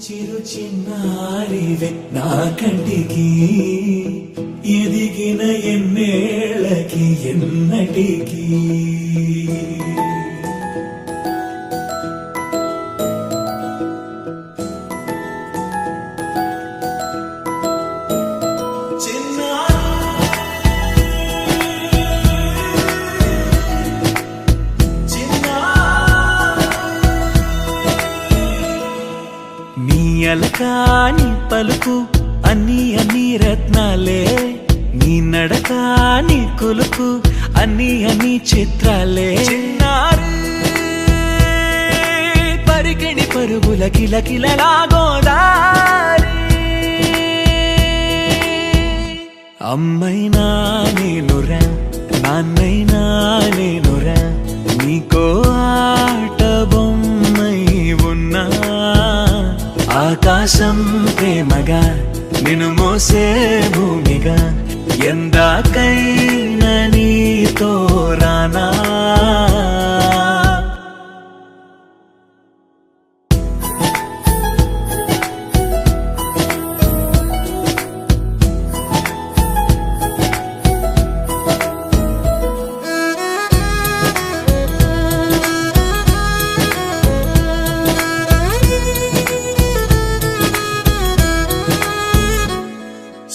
చిరు చిన్నారివే నా కంటికి ఎదిగిన ఎన్నేళ్ళకి ఎన్నటికి అలకాని పలుకు అన్ని అన్ని రత్నాలే నీ నడకాని కులుకు అన్ని అన్ని చిత్రాలే చిన్నారు పరికిణి పరుగుల కిలకిలలాగోదారి అమ్మైనా నేనురా నాన్నైనా నేనురా నీకో ఆట బొమ్మై ఉన్నా ఆకాశం ప్రేమగా నిన్ను మోసే భూమిగా ఎందాకైనా నీతో రానా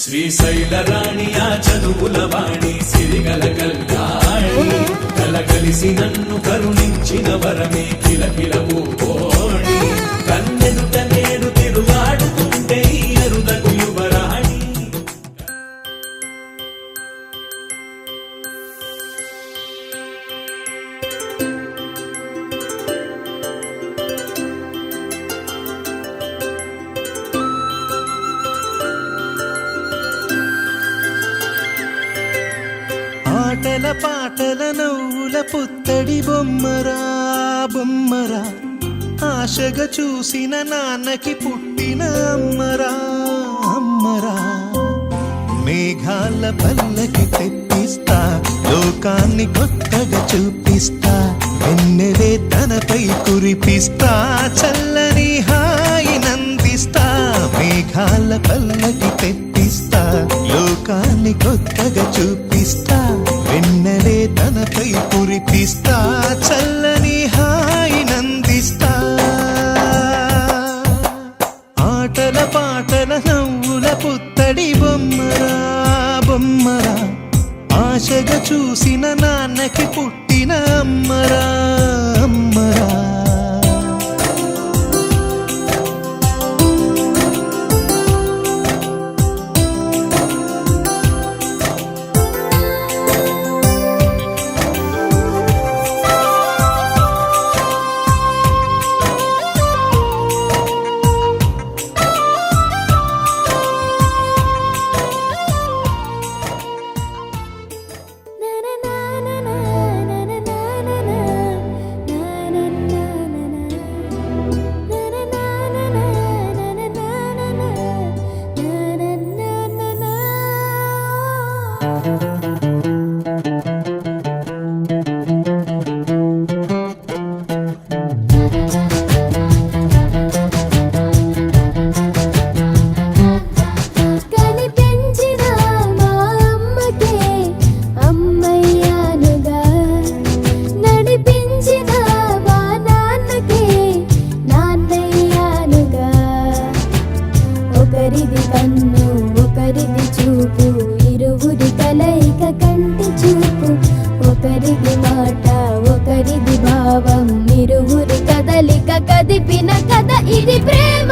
శ్రీశైల రాణి ఆ చదువుల వాణి సిరిగల కల్యాణి కలగలిసి నన్ను కరుణించిన వరమే కిలకిలవు కోణి కన్నెదుట నేడు తిరుగాడుతుంటే ఈ అరుదకు యువరాణి ఆటల పాటల నవ్వుల పుత్తడి బొమ్మరా బొమ్మరా ఆశగా చూసిన నాన్నకి పుట్టిన అమ్మరా అమ్మరా మేఘాల పల్లకి తెప్పిస్తా లోకాన్ని కొత్తగా చూపిస్తా వెన్నెలే తనపై కురిపిస్తా చల్లని హాయి నందిస్తా మేఘాల పల్లకి తెప్పిస్తా లోకాన్ని కొత్తగా చూపిస్తా వెన్నెలే తనపై కురిపిస్తా చల్లని హాయి నందిస్తా ఆటల పాటల నవ్వుల పుత్తడి బొమ్మరా బొమ్మరా ఆశగా చూసిన నాన్నకి పుట్టిన అమ్మరా అమ్మరా ఒకరిది కన్ను ఒకరిది చూపు ఇరువురి కలయిక కంటి చూపు ఒకరిది మాట ఒకరిది భావం ఇరువురి కదలిక కదిపిన కథ ఇది ప్రేమ